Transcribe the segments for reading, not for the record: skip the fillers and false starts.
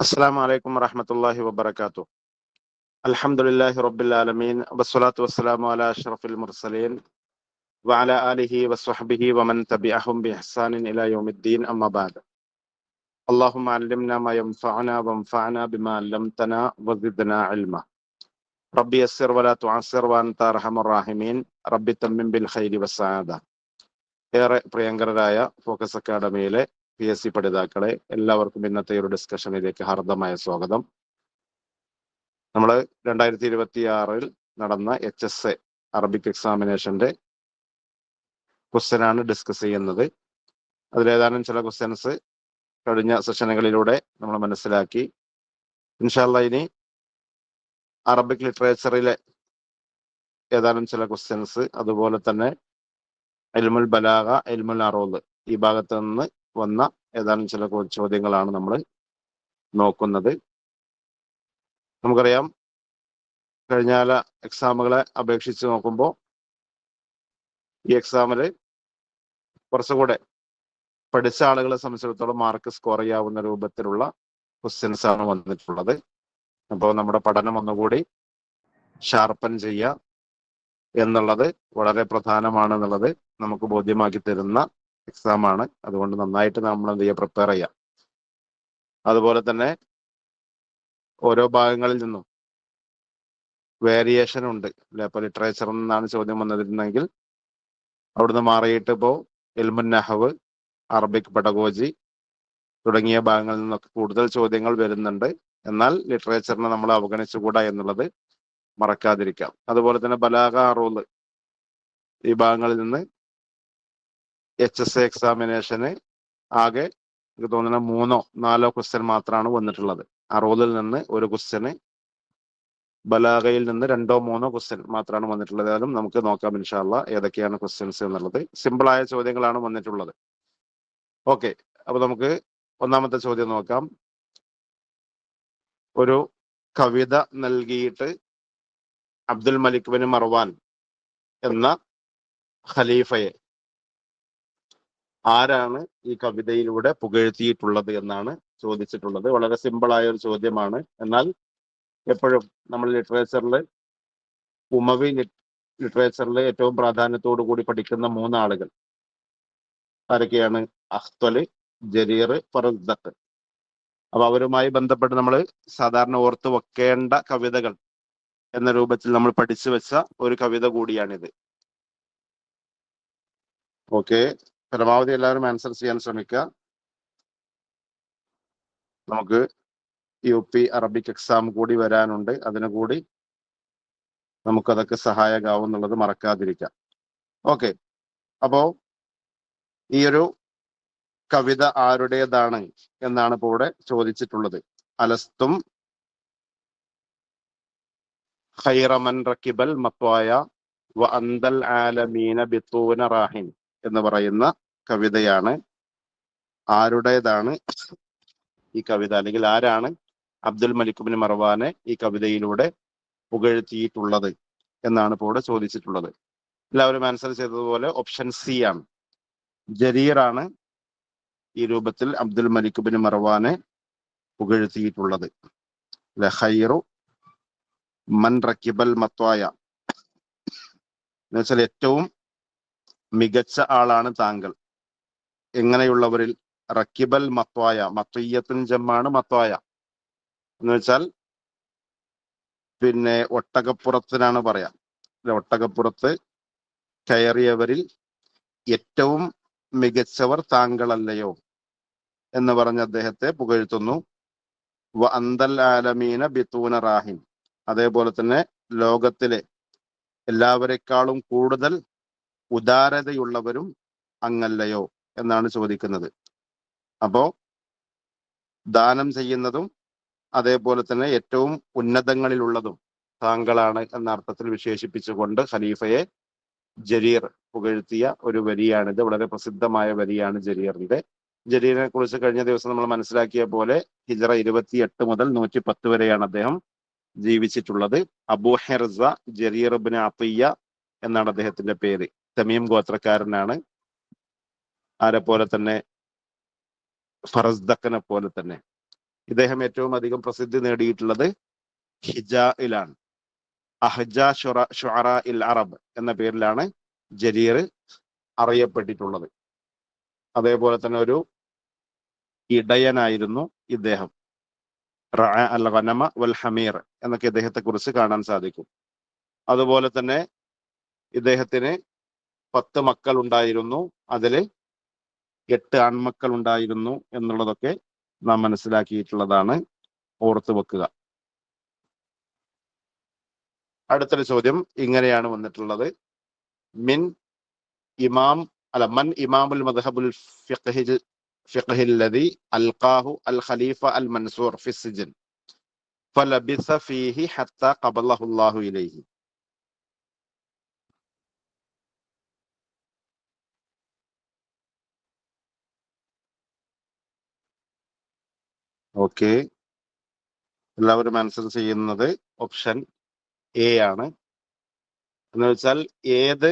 السلام عليكم ورحمة الله وبركاته. الحمد لله رب العالمين والصلاة والسلام على أشرف المرسلين وعلى آله وصحبه ومن تبعهم بإحسان إلى يوم الدين أما بعد. اللهم علمنا ما ينفعنا وانفعنا بما علمتنا وزدنا علما. ربي يسر ولا تعسر وأنت أرحم الراحمين. ربي تمم بالخير والسعادة. ഏറെ പ്രിയങ്കരായ focus അക്കാഡമിയിലെ PSC പഠിതാക്കളെ എല്ലാവർക്കും ഇന്നത്തെ ഒരു ഡിസ്കഷനിലേക്ക് ഹാർദമായ സ്വാഗതം. നമ്മൾ 2026 നടന്ന HSA അറബിക് എക്സാമിനേഷന്റെ ക്വസ്റ്റ്യൻ ആണ് ഡിസ്കസ് ചെയ്യുന്നത്. അതിലേതാനും ചില ക്വസ്റ്റ്യൻസ് കഴിഞ്ഞ സെഷനുകളിലൂടെ നമ്മൾ മനസ്സിലാക്കി. ഇൻഷാ അല്ലാഹ് ഇനി അറബിക് ലിറ്ററേച്ചറിലെ ഏതാനും ചില ക്വസ്റ്റ്യൻസ്, അതുപോലെ തന്നെ ഇൽമുൽ ബലാഗ, ഇൽമുൽ അറൂദ്, ഈ ഭാഗത്ത് നിന്ന് വന്ന ഏതാനും ചില ചോദ്യങ്ങളാണ് നമ്മൾ നോക്കുന്നത്. നമുക്കറിയാം, കഴിഞ്ഞ എക്സാമുകളെ അപേക്ഷിച്ച് നോക്കുമ്പോൾ ഈ എക്സാമിൽ കുറച്ചുകൂടെ പഠിച്ച ആളുകളെ സംബന്ധിച്ചിടത്തോളം മാർക്ക് സ്കോർ ചെയ്യാവുന്ന രൂപത്തിലുള്ള ക്വസ്റ്റ്യൻസ് ആണ് വന്നിട്ടുള്ളത്. അപ്പോൾ നമ്മുടെ പഠനം ഒന്നുകൂടി ഷാർപ്പൻ ചെയ്യുക എന്നുള്ളത് വളരെ പ്രധാനമാണെന്നുള്ളത് നമുക്ക് ബോധ്യമാക്കി തരുന്ന എക്സാമാണ്. അതുകൊണ്ട് നന്നായിട്ട് നമ്മൾ എന്ത് ചെയ്യുക, പ്രിപ്പയർ ചെയ്യാം. അതുപോലെ തന്നെ ഓരോ ഭാഗങ്ങളിൽ നിന്നും വേരിയേഷൻ ഉണ്ട് അല്ലെ. ഇപ്പൊ ലിറ്ററേച്ചറിൽ നിന്നാണ് ചോദ്യം വന്നിരുന്നെങ്കിൽ അവിടുന്ന് മാറിയിട്ട് ഇപ്പോൾ ഇൽമുൻ നഹ്വ്, അറബിക് പെഡഗോജി തുടങ്ങിയ ഭാഗങ്ങളിൽ നിന്നൊക്കെ കൂടുതൽ ചോദ്യങ്ങൾ വരുന്നുണ്ട്. എന്നാൽ ലിറ്ററേച്ചറിനെ നമ്മൾ അവഗണിച്ചുകൂടാ എന്നുള്ളത് മറക്കാതിരിക്കാം. അതുപോലെ തന്നെ ബലാഗ, അറൂദ്, ഈ ഭാഗങ്ങളിൽ നിന്ന് HSA എക്സാമിനേഷന് ആകെ എനിക്ക് തോന്നുന്ന 3-4 ക്വസ്റ്റ്യൻ മാത്രമാണ് വന്നിട്ടുള്ളത്. അറൂദിൽ നിന്ന് ഒരു ക്വസ്റ്റ്യന്, ബലാഗയിൽ നിന്ന് 2-3 ക്വസ്റ്റ്യൻ മാത്രമാണ് വന്നിട്ടുള്ളത്. ഏതായാലും നമുക്ക് നോക്കാം ഇൻഷാ അല്ലാഹ് ഏതൊക്കെയാണ് ക്വസ്റ്റ്യൻസ് എന്നുള്ളത്. സിമ്പിളായ ചോദ്യങ്ങളാണ് വന്നിട്ടുള്ളത്. ഓക്കെ, അപ്പൊ നമുക്ക് ഒന്നാമത്തെ ചോദ്യം നോക്കാം. ഒരു കവിത നൽകിയിട്ട് അബ്ദുൽ മലിക് ബിൻ മർവാൻ എന്ന ഖലീഫയെ ആരാണ് ഈ കവിതയിലൂടെ പുകഴ്ത്തിയിട്ടുള്ളത് എന്നാണ് ചോദിച്ചിട്ടുള്ളത്. വളരെ സിമ്പിളായ ഒരു ചോദ്യമാണ്. എന്നാൽ എപ്പോഴും നമ്മൾ ലിറ്ററേച്ചറിൽ, ഉമവി ലിറ്ററേച്ചറിൽ ഏറ്റവും പ്രാധാന്യത്തോടു കൂടി പഠിക്കുന്ന 3 ആളുകൾ ആരൊക്കെയാണ്? അഖ്തല്, ജരീർ, ഫറസ്ദഖ്. അപ്പൊ അവരുമായി ബന്ധപ്പെട്ട് നമ്മൾ സാധാരണ ഓർത്തു വെക്കേണ്ട കവിതകൾ എന്ന രൂപത്തിൽ നമ്മൾ പഠിച്ചു വെച്ച ഒരു കവിത കൂടിയാണിത്. ഓക്കെ, പരമാവധി എല്ലാവരും ആൻസർ ചെയ്യാൻ ശ്രമിക്കുക. നമുക്ക് UP അറബിക് എക്സാം കൂടി വരാനുണ്ട്. അതിനു കൂടി നമുക്കതൊക്കെ സഹായകമാവും എന്നുള്ളത് മറക്കാതിരിക്കാം. ഓക്കെ, അപ്പോ ഈ ഒരു കവിത ആരുടേതാണ് എന്നാണ് ഇപ്പോൾ ഇവിടെ ചോദിച്ചിട്ടുള്ളത്. അലസ്തും ഖൈറ മൻ റക്കിബൽ മത്വായ വ അന്തൽ ആലമീന ബിത്തൂന റാഹിൻ എന്ന് പറയുന്ന കവിതയാണ്. ആരുടേതാണ് ഈ കവിത, അല്ലെങ്കിൽ ആരാണ് അബ്ദുൽ മലിക് ബിൻ മർവാനെ ഈ കവിതയിലൂടെ പുകഴ്ത്തിയിട്ടുള്ളത് എന്നാണ് ഇപ്പോൾ ഇവിടെ ചോദിച്ചിട്ടുള്ളത്. എല്ലാവരും ആൻസർ ചെയ്തതുപോലെ ഓപ്ഷൻ സി ആണ്. ജരീറാണ് ഈ രൂപത്തിൽ അബ്ദുൽ മലിക് ബിൻ മർവാനെ പുകഴ്ത്തിയിട്ടുള്ളത്. ഖൈറു മൻ റക്കിബൽ മത്വായ എന്ന് വെച്ചാൽ ഏറ്റവും മികച്ച ആളാണ് താങ്കൾ. എങ്ങനെയുള്ളവരിൽ? റക്കിബൽ മത്വായ, മത്വയ്യത്തിൻ ജമ്മാണ് മത്വായ എന്ന് വെച്ചാൽ പിന്നെ ഒട്ടകപ്പുറത്തിനാണ് പറയാം. ഒട്ടകപ്പുറത്ത് കയറിയവരിൽ ഏറ്റവും മികച്ചവർ താങ്കളല്ലയോ എന്ന് പറഞ്ഞ് അദ്ദേഹത്തെ പുകഴ്ത്തുന്നു. വ അന്തൽ ആലമീന ബിത്തൂന റാഹിൻ, അതേപോലെ തന്നെ ലോകത്തിലെ എല്ലാവരെക്കാളും കൂടുതൽ ഉദാരതയുള്ളവരും അങ്ങല്ലയോ എന്നാണ് ചോദിക്കുന്നത്. അപ്പോ ദാനം ചെയ്യുന്നതും അതേപോലെ തന്നെ ഏറ്റവും ഉന്നതങ്ങളിലുള്ളതും താങ്കളാണ് എന്ന അർത്ഥത്തിൽ വിശേഷിപ്പിച്ചുകൊണ്ട് ഖലീഫയെ ജരീർ പുകഴ്ത്തിയ ഒരു വരിയാണിത്. വളരെ പ്രസിദ്ധമായ വരിയാണ് ജരീറിന്റെ. ജരീറിനെ കുറിച്ച് കഴിഞ്ഞ ദിവസം നമ്മൾ മനസ്സിലാക്കിയ പോലെ ഹിജ്റ 28 മുതൽ 110 വരെയാണ് അദ്ദേഹം ജീവിച്ചിട്ടുള്ളത്. അബൂ ഹിർസ ജരീർ ഇബ്നു അത്തിയ്യ എന്നാണ് അദ്ദേഹത്തിന്റെ പേര്. തമീം ഗോത്രക്കാരനാണ്. ആരെ പോലെ തന്നെ? ഫറസ്ദഖിനെ പോലെ തന്നെ. ഇദ്ദേഹം ഏറ്റവും അധികം പ്രസിദ്ധി നേടിയിട്ടുള്ളത് ഹിജായിലാണ്. അഹ്ജ ഷുഅറ ഇൽ അറബ് എന്ന പേരിലാണ് ജരീർ അറിയപ്പെട്ടിട്ടുള്ളത്. അതേപോലെ തന്നെ ഒരു ഇടയനായിരുന്നു ഇദ്ദേഹം. റഅ അൽ ഗനമ വൽ ഹമീർ എന്നൊക്കെ ഇദ്ദേഹത്തെ കുറിച്ച് കാണാൻ സാധിക്കും. അതുപോലെ തന്നെ ഇദ്ദേഹത്തിന് 10 മക്കൾ ഉണ്ടായിരുന്നു, അതില് 8 ആൺമക്കൾ ഉണ്ടായിരുന്നു എന്നുള്ളതൊക്കെ നാം മനസ്സിലാക്കിയിട്ടുള്ളതാണ്. ഓർത്തു വെക്കുക. അടുത്തൊരു ചോദ്യം ഇങ്ങനെയാണ് വന്നിട്ടുള്ളത്. മൻ ഇമാമുൽ മദ്ഹബുൽ ഫിഖ്ഹിൽ ലദി അൽഖാഹു അൽ ഖലീഫ അൽ മൻസൂർ ഫി സിജ്ൻ ഫലബിസ ഫീഹി ഹത്താ ഖബലഹു അല്ലാഹു ഇലൈഹി. ഓക്കെ, എല്ലാവരും ആൻസർ ചെയ്യുന്നത് ഓപ്ഷൻ എ ആണ്. എന്ന് വെച്ചാൽ ഏത്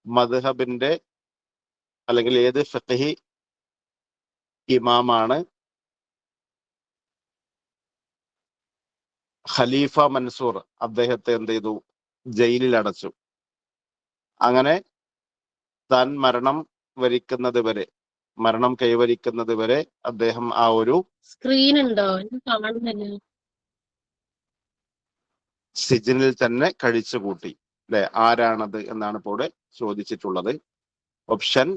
മദ്ഹബിന്റെ അല്ലെങ്കിൽ ഏത് ഫിഖ്ഹി ഇമാമാണ് ഖലീഫ മൻസൂർ അദ്ദേഹത്തെ എന്ത് ചെയ്തു? ജയിലിൽ അടച്ചു. അങ്ങനെ താൻ മരണം കൈവരിക്കുന്നത് വരെ അദ്ദേഹം ആ ഒരു സ്ക്രീൻ ഉണ്ടോ? കാണുന്നില്ല. സിജിനിൽ തന്നെ കഴിച്ചുകൂട്ടി. അല്ലെ, ആരാണത് എന്നാണ് ഇപ്പോൾ ചോദിച്ചിട്ടുള്ളത്. ഓപ്ഷൻ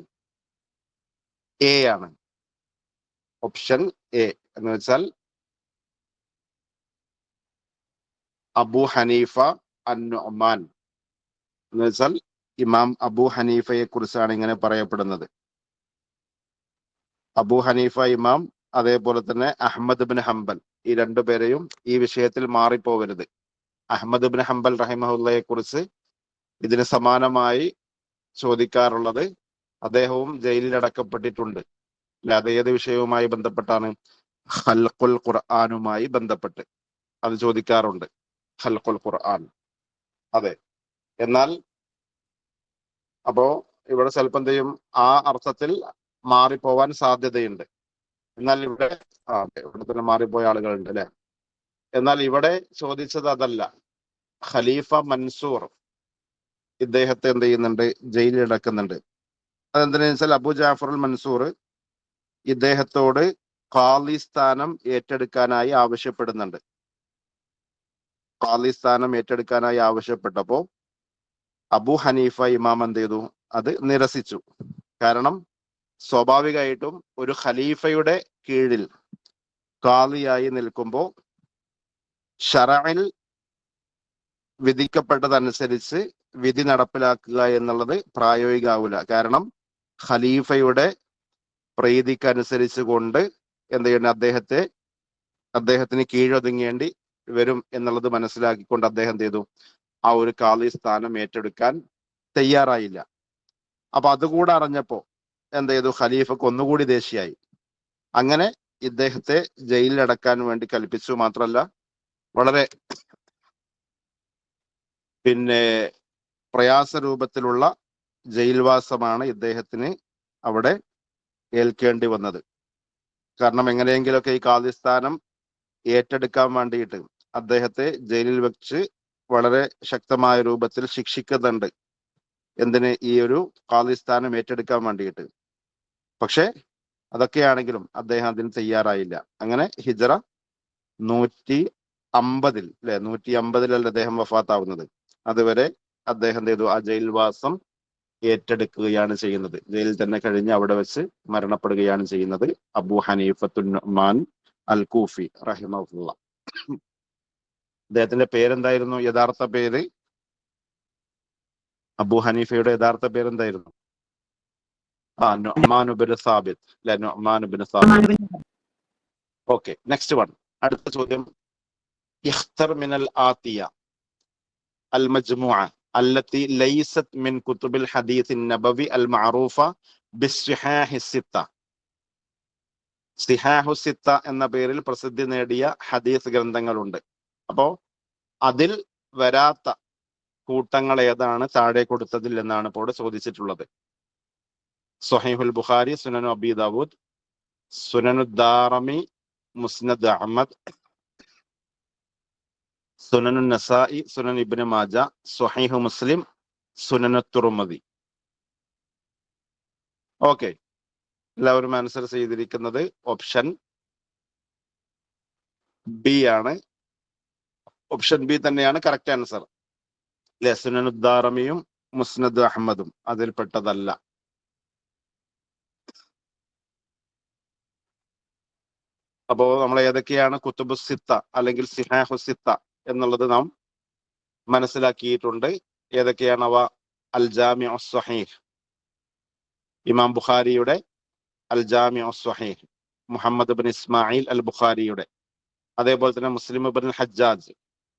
എ ആണ്. ഓപ്ഷൻ എ എന്ന് വെച്ചാൽ അബു ഹനീഫ അൻ-നുഅ്മാൻ എന്ന് വെച്ചാൽ ഇമാം അബു ഹനീഫയെ കുറിച്ചാണ് ഇങ്ങനെ പറയപ്പെടുന്നത്. അബു ഹനീഫ ഇമാം, അതേപോലെ തന്നെ അഹ്മദ് ബിൻ ഹംബൽ, ഈ രണ്ടുപേരെയും ഈ വിഷയത്തിൽ മാറിപ്പോവരുത്. അഹ്മദ് ബിൻ ഹംബൽ റഹിമഹുല്ലയെ കുറിച്ച് ഇതിന് സമാനമായി ചോദിക്കാറുള്ളത്, അദ്ദേഹവും ജയിലിൽ അടക്കപ്പെട്ടിട്ടുണ്ട്. അല്ലെ, അത് ഏത് വിഷയവുമായി ബന്ധപ്പെട്ടാണ്? ഖൽഖുൽ ഖുർആനുമായി ബന്ധപ്പെട്ട് അത് ചോദിക്കാറുണ്ട്. ഖൽഖുൽ ഖുർആൻ. അതെ. എന്നാൽ അപ്പോ ഇവിടെ ചിലപ്പോൾ എന്ത് ചെയ്യും, ആ അർത്ഥത്തിൽ മാറിപ്പോവാൻ സാധ്യതയുണ്ട്. എന്നാൽ ഇവിടെ ഇവിടെ തന്നെ മാറിപ്പോയ ആളുകളുണ്ട് അല്ലെ. എന്നാൽ ഇവിടെ ചോദിച്ചത് അതല്ല. ഖലീഫ മൻസൂർ ഇദ്ദേഹത്തെ എന്ത് ചെയ്യുന്നുണ്ട്? ജയിലിൽ അടക്കുന്നുണ്ട്. അതെന്തിനാ വെച്ചാൽ അബു ജാഫർ അൽ മൻസൂർ ഇദ്ദേഹത്തോട് ഖാലി സ്ഥാനം ഏറ്റെടുക്കാനായി ആവശ്യപ്പെടുന്നുണ്ട്. ഖാലി സ്ഥാനം ഏറ്റെടുക്കാനായി ആവശ്യപ്പെട്ടപ്പോ അബു ഹനീഫ ഇമാം എന്ത് ചെയ്തു? അത് നിരസിച്ചു. കാരണം സ്വാഭാവികമായിട്ടും ഒരു ഖലീഫയുടെ കീഴിൽ ഖാലിയായി നിൽക്കുമ്പോൾ ശറഇൽ വിധിക്കപ്പെട്ടതനുസരിച്ച് വിധി നടപ്പിലാക്കുക എന്നുള്ളത് പ്രായോഗികമാവില്ല. കാരണം ഖലീഫയുടെ പ്രീതിക്കനുസരിച്ച് കൊണ്ട് എന്ത് ചെയ്യണം? അദ്ദേഹത്തിന് കീഴൊതുങ്ങേണ്ടി വരും എന്നുള്ളത് മനസ്സിലാക്കിക്കൊണ്ട് അദ്ദേഹം എന്ത് ചെയ്തു? ആ ഒരു ഖാലി സ്ഥാനം ഏറ്റെടുക്കാൻ തയ്യാറായില്ല. അപ്പൊ അതുകൂടെ അറിഞ്ഞപ്പോ എന്ത് ചെയ്തു? ഖലീഫക്ക് ഒന്നുകൂടി ദേഷ്യായി. അങ്ങനെ ഇദ്ദേഹത്തെ ജയിലിലടക്കാൻ വേണ്ടി കൽപ്പിച്ചു. മാത്രമല്ല, വളരെ പ്രയാസ രൂപത്തിലുള്ള ജയിൽവാസമാണ് ഇദ്ദേഹത്തിന് അവിടെ ഏൽക്കേണ്ടി വന്നത്. കാരണം എങ്ങനെയെങ്കിലുമൊക്കെ ഈ ഖാലി സ്ഥാനം ഏറ്റെടുക്കാൻ വേണ്ടിയിട്ട് അദ്ദേഹത്തെ ജയിലിൽ വെച്ച് വളരെ ശക്തമായ രൂപത്തിൽ ശിക്ഷിക്കുന്നുണ്ട്. എന്തിന്? ഈ ഒരു ഖാലി സ്ഥാനം ഏറ്റെടുക്കാൻ വേണ്ടിയിട്ട്. പക്ഷെ അതൊക്കെയാണെങ്കിലും അദ്ദേഹം അതിന് തയ്യാറായില്ല. അങ്ങനെ ഹിജ്റ 150 അല്ലെ, 150 അദ്ദേഹം വഫാത്താവുന്നത്. അതുവരെ അദ്ദേഹം എന്ത് ചെയ്തു? ആ ജയിൽവാസം ഏറ്റെടുക്കുകയാണ് ചെയ്യുന്നത്. ജയിലിൽ തന്നെ കഴിഞ്ഞ് അവിടെ വെച്ച് മരണപ്പെടുകയാണ് ചെയ്യുന്നത് അബു ഹനീഫത്തുൻ നുഅ്മാൻ അൽ കൂഫി റഹിമഹുല്ലാ. അദ്ദേഹത്തിന്റെ പേരെന്തായിരുന്നു? യഥാർത്ഥ പേര്, അബു ഹനീഫയുടെ യഥാർത്ഥ പേരെന്തായിരുന്നു? നുഅ്മാൻ ഇബ്നു സാബിത്ത് അല്ലെ, Numan ibn Sabit. Okay, next one. അടുത്ത ചോദ്യം. ഇഖ്തർ മിനൽ ആതിയ അൽ മജ്മുഅ التي ليست من كتب الحديث النبوي المعروفة بالصحاح الستة. സിഹാഹു സിത്ത എന്ന പേരിൽ പ്രസിദ്ധി നേടിയ ഹദീസ് ഗ്രന്ഥങ്ങളുണ്ട്. അപ്പോ അതിൽ വരാത്ത കൂട്ടങ്ങൾ ഏതാണ് താഴെ കൊടുത്തതിൽ എന്നാണ് ഇപ്പോൾ ചോദിച്ചിട്ടുള്ളത്. സ്വഹീഹുൽ ബുഖാരി, സുനനു അബി ദാവൂദ്, സുനനു ദാറമി, മുസ്നദ് അഹ്മദ്, സുനനു നസായി, സുനൻ ഇബ്നു മാജ, സ്വഹീഹ് മുസ്ലിം, സുനനു തുർമുദി. ഓക്കെ, എല്ലാവരും ആൻസർ ചെയ്തിരിക്കുന്നത് ഓപ്ഷൻ ബി ആണ്. ഓപ്ഷൻ ബി തന്നെയാണ് കറക്റ്റ് ആൻസർ. അല്ലെ, സുനനു ദാറമിയും മുസ്നദ് അഹ്മദും അതിൽപ്പെട്ടതല്ല. അപ്പോ നമ്മൾ ഏതൊക്കെയാണ് കുത്തുബു സിത്ത അല്ലെങ്കിൽ സിഹാഹു സിത്ത എന്നുള്ളത് നാം മനസ്സിലാക്കിയിട്ടുണ്ട്. ഏതൊക്കെയാണ് അവ? അൽ ജാമിഉ സ്വഹീഹ്, ഇമാം ബുഖാരിയുടെ അൽ ജാമിഉ സ്വഹീഹ്, മുഹമ്മദ് ബിൻ ഇസ്മായിൽ അൽ ബുഖാരിയുടെ, അതേപോലെ തന്നെ മുസ്ലിം ഇബ്നുൽ ഹജ്ജാജ്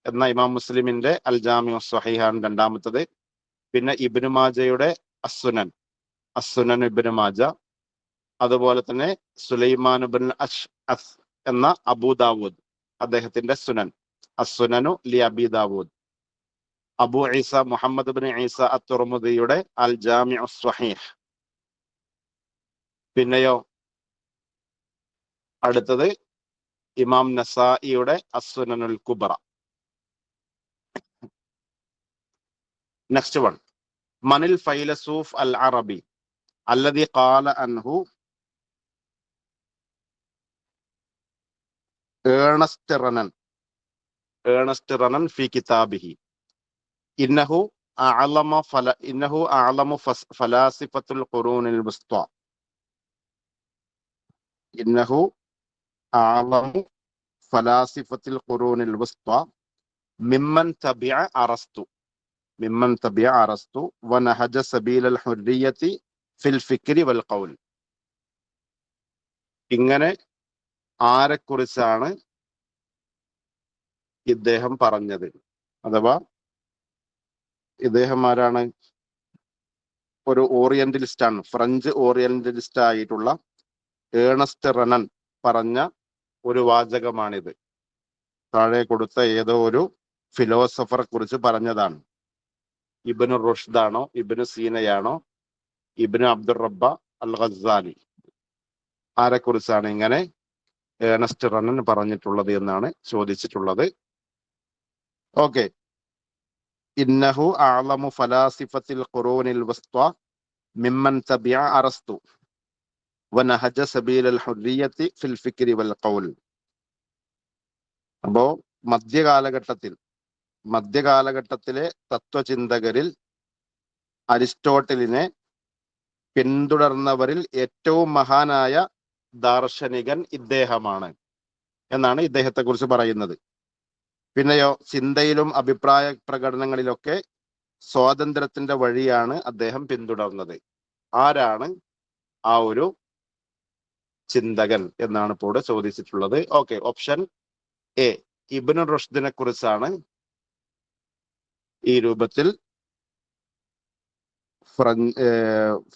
എന്ന ഇമാം മുസ്ലിമിന്റെ അൽ ജാമിഉ സ്വഹീഹാണ് രണ്ടാമത്തത്. പിന്നെ ഇബ്നു മാജയുടെ അസ്സുനൻ, അസ്സുനൻ ഇബ്നു മാജ, അതുപോലെ തന്നെ സുലൈമാൻ ബിൻ അഷ്അസ് എന്ന അബൂ ദാവൂദ്, അദ്ദേഹത്തിന്റെ സുനൻ, അസ്സുനനു ലി അബി ദാവൂദ്. അബൂ ഈസ മുഹമ്മദ് ബിൻ ഈസ അത്തുർമുദിയുടെ അൽ ജാമിഉ സ്വഹീഹ്. പിന്നെയോ അടുത്തത് ഇമാം നസായിയുടെ അസ്സുനനുൽ കുബ്ര. നെക്സ്റ്റ് വൺ, മനിൽ ഫൈലസൂഫ് അൽ അറബി അല്ലദി ഖാല അൻഹു ഏണസ്റ്റ് റനൻ ഫി കിതാബിഹി ഇന്നഹു അഅലമു ഫലാസിഫത്തുൽ ഖുറൂനിൽ വുസ്ത. ഇന്നഹു അഅലമു ഫലാസിഫത്തുൽ ഖുറൂനിൽ വുസ്ത മിമ്മൻ തബിഅ അറസ്തു വനഹജ സബീലൽ ഹുർരിയത്തി ഫിൽ ഫിക്രി വൽ ഖൗൽ. ഇങ്ങനെ ആരെക്കുറിച്ചാണ് ഇദ്ദേഹം പറഞ്ഞത്? അഥവാ ഇദ്ദേഹം ആരാണ്? ഒരു ഓറിയന്റലിസ്റ്റ് ആണ്, ഫ്രഞ്ച് ഓറിയന്റലിസ്റ്റ് ആയിട്ടുള്ള ഏണസ്റ്റ് റനൻ പറഞ്ഞ ഒരു വാചകമാണിത്. താഴെ കൊടുത്ത ഏതോ ഒരു ഫിലോസഫറെ കുറിച്ച് പറഞ്ഞതാണ്. ഇബ്നു റുഷ്ദ് ആണോ, ഇബ്നു സീനയാണോ, ഇബ്നു അബ്ദുർ റബ്ബ അൽ ഗസാലി? ആരെക്കുറിച്ചാണ് ഇങ്ങനെ ഏണസ്റ്റ് റനൻ പറഞ്ഞിട്ടുള്ളത് എന്നാണ് ചോദിച്ചിട്ടുള്ളത്. ഓക്കെ, ഇന്നഹു അഅലമു ഫലാസിഫത്തിൽ ഖുറൂനിൽ വുസ്ത മിമ്മൻ തബിഅ അറസ്തു വനഹജ സബീലൽ ഹുർരിയത്തി ഫിൽ ഫിക്രി വൽ ഖൗൽ. അപ്പോ മധ്യകാലഘട്ടത്തിലെ തത്വചിന്തകരിൽ അരിസ്റ്റോട്ടലിനെ പിന്തുടർന്നവരിൽ ഏറ്റവും മഹാനായ ദാർശനികൻ ഇദ്ദേഹമാണ് എന്നാണ് ഇദ്ദേഹത്തെ കുറിച്ച് പറയുന്നത്. പിന്നെയോ, ചിന്തയിലും അഭിപ്രായ പ്രകടനങ്ങളിലൊക്കെ സ്വാതന്ത്ര്യത്തിന്റെ വഴിയാണ് അദ്ദേഹം പിന്തുടർന്നത്. ആരാണ് ആ ഒരു ചിന്തകൻ എന്നാണ് ഇപ്പോൾ ചോദിച്ചിട്ടുള്ളത്. ഓക്കെ, ഓപ്ഷൻ എ ഇബ്നു റുഷ്ദിനെ കുറിച്ചാണ് ഈ രൂപത്തിൽ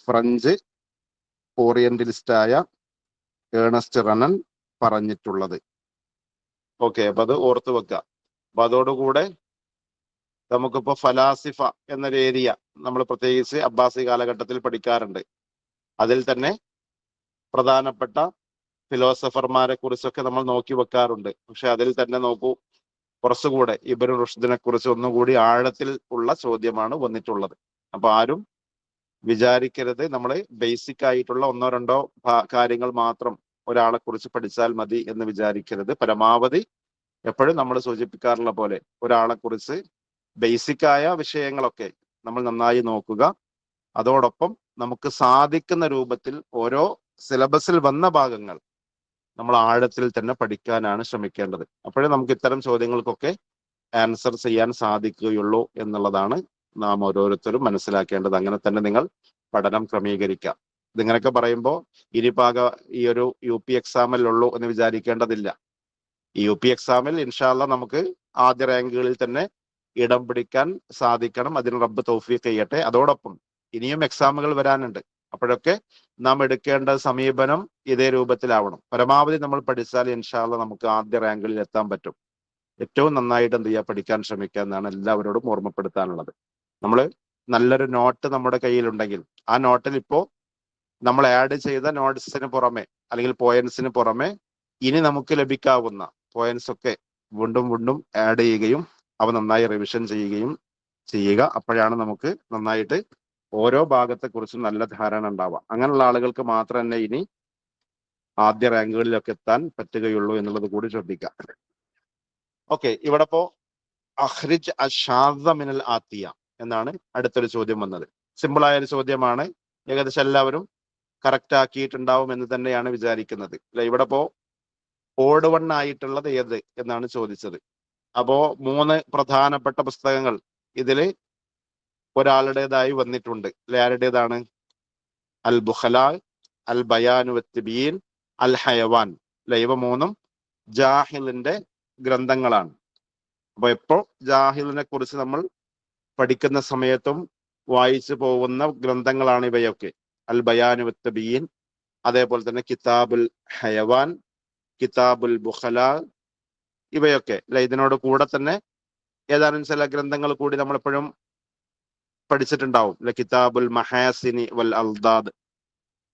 ഫ്രഞ്ച് ഓറിയന്റലിസ്റ്റായ ഏണസ്റ്റ് റനൻ പറഞ്ഞിട്ടുള്ളത്. ഓക്കെ, അപ്പൊ അത് ഓർത്തു വെക്കുക. അപ്പൊ അതോടുകൂടെ നമുക്കിപ്പോ ഫലാസിഫ എന്നൊരു ഏരിയ നമ്മൾ പ്രത്യേകിച്ച് അബ്ബാസി കാലഘട്ടത്തിൽ പഠിക്കാറുണ്ട്. അതിൽ തന്നെ പ്രധാനപ്പെട്ട ഫിലോസഫർമാരെ കുറിച്ചൊക്കെ നമ്മൾ നോക്കി വെക്കാറുണ്ട്. പക്ഷെ അതിൽ തന്നെ നോക്കൂ, കുറച്ചുകൂടെ ഇബ്നു റുഷ്ദിനെ കുറിച്ച് ഒന്നുകൂടി ആഴത്തിൽ ഉള്ള ചോദ്യമാണ് വന്നിട്ടുള്ളത്. അപ്പൊ ആരും വിചാരിക്കരുത് നമ്മൾ ബേസിക് ആയിട്ടുള്ള ഒന്നോ രണ്ടോ കാര്യങ്ങൾ മാത്രം ഒരാളെ കുറിച്ച് പഠിച്ചാൽ മതി എന്ന് വിചാരിക്കരുത്. പരമാവധി എപ്പോഴും നമ്മൾ സൂചിപ്പിക്കാറുള്ള പോലെ ഒരാളെ കുറിച്ച് ബേസിക് ആയ വിഷയങ്ങളൊക്കെ നമ്മൾ നന്നായി നോക്കുക. അതോടൊപ്പം നമുക്ക് സാധിക്കുന്ന രൂപത്തിൽ ഓരോ സിലബസിൽ വന്ന ഭാഗങ്ങൾ നമ്മൾ ആഴത്തിൽ തന്നെ പഠിക്കാനാണ് ശ്രമിക്കേണ്ടത്. അപ്പോഴേ നമുക്ക് ഇത്തരം ചോദ്യങ്ങൾക്കൊക്കെ ആൻസർ ചെയ്യാൻ സാധിക്കുകയുള്ളൂ എന്നുള്ളതാണ് നാം ഓരോരുത്തരും മനസ്സിലാക്കേണ്ടത്. അങ്ങനെ തന്നെ നിങ്ങൾ പഠനം ക്രമീകരിക്കാം. ഇതിങ്ങനെയൊക്കെ പറയുമ്പോൾ ഈ ഒരു UP എക്സാമിലുള്ളൂ എന്ന് വിചാരിക്കേണ്ടതില്ല. ഈ UP എക്സാമിൽ ഇൻഷാല്ല നമുക്ക് ആദ്യ റാങ്കുകളിൽ തന്നെ ഇടം പിടിക്കാൻ സാധിക്കണം. അതിന് റബ്ബ് തൗഫീഖ് ചെയ്യട്ടെ. അതോടൊപ്പം ഇനിയും എക്സാമുകൾ വരാനുണ്ട്. അപ്പോഴൊക്കെ നാം എടുക്കേണ്ട സമീപനം ഇതേ രൂപത്തിലാവണം. പരമാവധി നമ്മൾ പഠിച്ചാൽ ഇൻഷാല്ല നമുക്ക് ആദ്യ റാങ്കുകളിൽ എത്താൻ പറ്റും. ഏറ്റവും നന്നായിട്ട് എന്ത് ചെയ്യുക, പഠിക്കാൻ ശ്രമിക്കുക എന്നാണ് എല്ലാവരോടും ഓർമ്മപ്പെടുത്താനുള്ളത്. നമ്മൾ നല്ലൊരു നോട്ട് നമ്മുടെ കയ്യിലുണ്ടെങ്കിൽ ആ നോട്ടിൽ ഇപ്പോ നമ്മൾ ആഡ് ചെയ്ത നോട്ട്സിന് പുറമെ അല്ലെങ്കിൽ പോയിന്റ്സിന് പുറമെ ഇനി നമുക്ക് ലഭിക്കാവുന്ന പോയിന്റ്സ് ഒക്കെ വീണ്ടും വീണ്ടും ആഡ് ചെയ്യുകയും അവ നന്നായി റിവിഷൻ ചെയ്യുകയും ചെയ്യുക. അപ്പോഴാണ് നമുക്ക് നന്നായിട്ട് ഓരോ ഭാഗത്തെക്കുറിച്ചും നല്ല ധാരണ ഉണ്ടാവുക. അങ്ങനെയുള്ള ആളുകൾക്ക് മാത്രം തന്നെ ഇനി ആദ്യ റാങ്കുകളിലൊക്കെ എത്താൻ പറ്റുകയുള്ളൂ എന്നുള്ളത് കൂടി ശ്രദ്ധിക്കാം. ഓക്കെ, ഇവിടെ ഇപ്പോ അഖ്രിജ് അഷാദ മിനൽ ആത്തിയ എന്നാണ് അടുത്തൊരു ചോദ്യം വന്നത്. സിമ്പിൾ ആയ ഒരു ചോദ്യമാണ്. ഏകദേശം എല്ലാവരും കറക്റ്റ് ആക്കിയിട്ടുണ്ടാവും എന്ന് തന്നെയാണ് വിചാരിക്കുന്നത്. അല്ലെ, ഇവിടെ ഇപ്പോ ഓഡ് വൺ ആയിട്ടുള്ളത് ഏത് എന്നാണ് ചോദിച്ചത്. അപ്പോ 3 പ്രധാനപ്പെട്ട പുസ്തകങ്ങൾ ഇതില് ഒരാളുടേതായി വന്നിട്ടുണ്ട്. അല്ലെ, ആരുടേതാണ്? അൽ ബുഖല, അൽ ബയാനു വത്തിബീൻ, അൽ ഹയവാൻ. അല്ലെ, ഇവ 3 ജാഹിലിന്റെ ഗ്രന്ഥങ്ങളാണ്. അപ്പൊ എപ്പോ ജാഹിലിനെ കുറിച്ച് നമ്മൾ പഠിക്കുന്ന സമയത്തും വായിച്ചു പോകുന്ന ഗ്രന്ഥങ്ങളാണ് ഇവയൊക്കെ. അൽ ബയാനു വത്തിബീൻ, അതേപോലെ തന്നെ കിതാബുൽ ഹയവാൻ, കിതാബുൽ ബുഖല, ഇവയൊക്കെ. അല്ലെ, ഇതിനോട് കൂടെ തന്നെ ഏതാനും ചില ഗ്രന്ഥങ്ങൾ കൂടി നമ്മളെപ്പോഴും പഠിച്ചിട്ടുണ്ടാവും. അല്ലെ, കിതാബുൽ മഹാസിനി വൽ അൽദാദ്,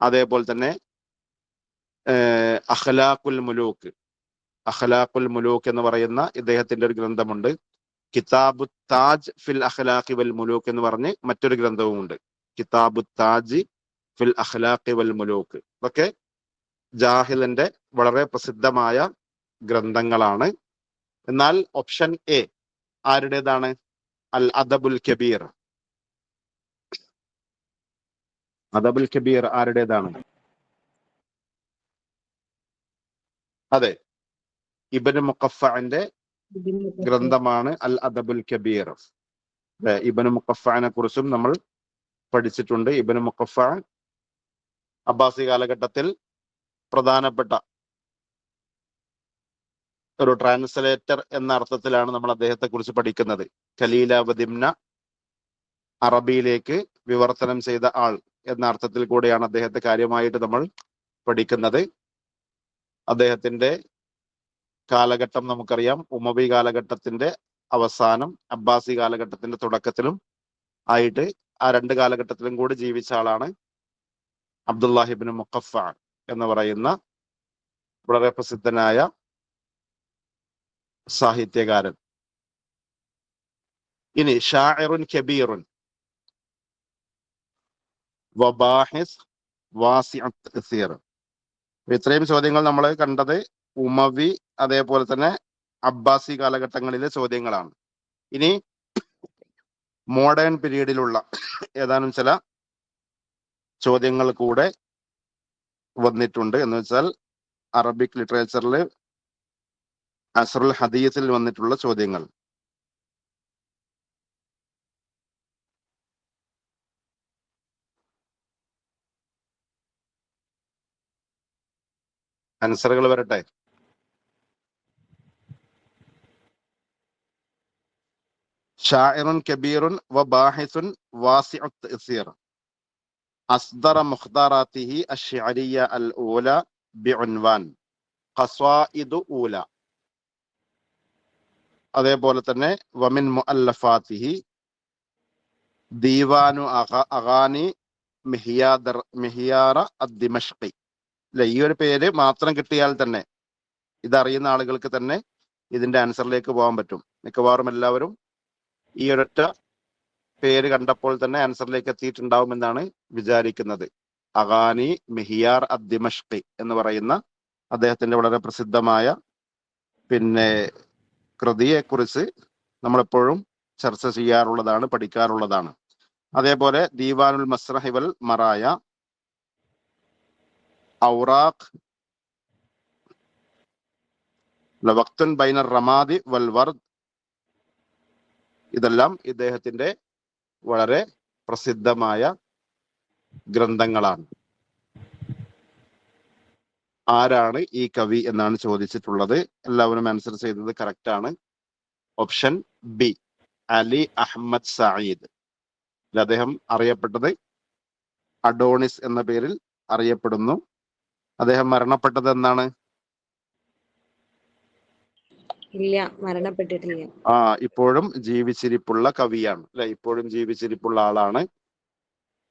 അതേപോലെ തന്നെ അഖ്ലാഖുൽ മുലൂക്ക്. അഖ്ലാഖുൽ മുലൂക്ക് എന്ന് പറയുന്ന ഇദ്ദേഹത്തിന്റെ ഒരു ഗ്രന്ഥമുണ്ട്. കിതാബു താജ് ഫിൽ അഖ്ലാഖി വൽ മുലൂക്ക് എന്ന് പറഞ്ഞ് മറ്റൊരു ഗ്രന്ഥവുമുണ്ട്. കിതാബു താജ് ഫിൽ അഖ്ലാഖി വൽ മുലൂക്ക്. ഇതൊക്കെ ജാഹിലിന്റെ വളരെ പ്രസിദ്ധമായ ഗ്രന്ഥങ്ങളാണ്. എന്നാൽ ഓപ്ഷൻ എ ആരുടേതാണ്? അൽ അദബുൽ കബീർ. അദബുൽ കബീർ ആരുടേതാണ്? അതെ, ഇബ്നു മുഖഫഅന്റെ ഗ്രന്ഥമാണ് അൽ അദബുൽ കബീർ. ഇബ്നു മുഖഫഅനെ കുറിച്ചും നമ്മൾ പഠിച്ചിട്ടുണ്ട്. ഇബ്നു മുഖഫഅ അബ്ബാസി കാലഘട്ടത്തിൽ പ്രധാനപ്പെട്ട ഒരു ട്രാൻസ്ലേറ്റർ എന്ന അർത്ഥത്തിലാണ് നമ്മൾ അദ്ദേഹത്തെ കുറിച്ച് പഠിക്കുന്നത്. ഖലീല വദിംന അറബിയിലേക്ക് വിവർത്തനം ചെയ്ത ആൾ എന്ന അർത്ഥത്തിൽ കൂടെയാണ് അദ്ദേഹത്തെ കാര്യമായിട്ട് നമ്മൾ പഠിക്കുന്നത്. അദ്ദേഹത്തിന്റെ കാലഘട്ടം നമുക്കറിയാം. ഉമവി കാലഘട്ടത്തിന്റെ അവസാനം, അബ്ബാസി കാലഘട്ടത്തിന്റെ തുടക്കത്തിലും ആയിട്ട് ആ 2 കാലഘട്ടത്തിലും കൂടി ജീവിച്ച ആളാണ് അബ്ദുല്ലാഹി ഇബ്നു മുഖഫഅ എന്ന് പറയുന്ന വളരെ പ്രസിദ്ധനായ സാഹിത്യകാരൻ. ഇനി ഷാഇറുൻ കബീറുൻ വബാഹിസ് വാസിഅത്ത് തഅ്സീർ. ഇത്രയും ചോദ്യങ്ങൾ നമ്മൾ കണ്ടത് ഉമവി അതേപോലെ തന്നെ അബ്ബാസി കാലഘട്ടങ്ങളിലെ ചോദ്യങ്ങളാണ്. ഇനി മോഡേൺ പീരീഡിലുള്ള ഏതാനും ചില ചോദ്യങ്ങൾ കൂടെ വന്നിട്ടുണ്ട്. എന്ന് വെച്ചാൽ അറബിക് ലിറ്ററേച്ചറിൽ അസ്റുൽ ഹദീസിൽ വന്നിട്ടുള്ള ചോദ്യങ്ങൾ. ആൻസറുകൾ വരട്ടെ. ഷാഇറുൻ കബീറുൻ വബാഹിസുൻ വാസിഉത്ത് തഅ്സീർ അസ്ദറ മുഖ്താറാത്തിഹി അശ്ശഅരിയ അൽ ഊല ബിഉൻവാൻ ഖസ്വായിദു ഊല. അതേപോലെ തന്നെ വമിൻ മുഅല്ലഫാത്തിഹി ദീവാനു അഗാനി മിഹിയാറ അദ്ദിമഷ്ഖി. അല്ലെ, ഈ ഒരു പേര് മാത്രം കിട്ടിയാൽ തന്നെ, ഇതറിയുന്ന ആളുകൾക്ക് തന്നെ ഇതിന്റെ ആൻസറിലേക്ക് പോകാൻ പറ്റും. മിക്കവാറും എല്ലാവരും ഈ ഒരൊറ്റ പേര് കണ്ടപ്പോൾ തന്നെ ആൻസറിലേക്ക് എത്തിയിട്ടുണ്ടാവുമെന്നാണ് വിചാരിക്കുന്നത്. അഗാനി മിഹിയാർ അദ്ദിമഷ്ഖി എന്ന് പറയുന്ന അദ്ദേഹത്തിന്റെ വളരെ പ്രസിദ്ധമായ കൃതിയെ കുറിച്ച് നമ്മളെപ്പോഴും ചർച്ച ചെയ്യാറുള്ളതാണ്, പഠിക്കാറുള്ളതാണ്. അതേപോലെ ദീവാനുൽ മസ്റഹി വൽ മറായ, ഔറാഖ്, വഖ്തുൻ ബൈനർ റമാദി വൽ വർദ്, ഇതെല്ലാം ഇദ്ദേഹത്തിന്റെ വളരെ പ്രസിദ്ധമായ ഗ്രന്ഥങ്ങളാണ്. ആരാണ് ഈ കവി എന്നാണ് ചോദിച്ചിട്ടുള്ളത്. എല്ലാവരും ആൻസർ ചെയ്തത് കറക്റ്റ് ആണ്. Option b, Ali Ahmad Said. അദ്ദേഹം അറിയപ്പെട്ടത് അഡോണിസ് എന്ന പേരിൽ അറിയപ്പെടുന്നു. അദ്ദേഹം മരണപ്പെട്ടത് എന്നാണ്? ഇല്ല, മരണപ്പെട്ടിട്ടില്ല. ഇപ്പോഴും ജീവിച്ചിരിപ്പുള്ള കവിയാണ്. അല്ലെ, ഇപ്പോഴും ജീവിച്ചിരിപ്പുള്ള ആളാണ്.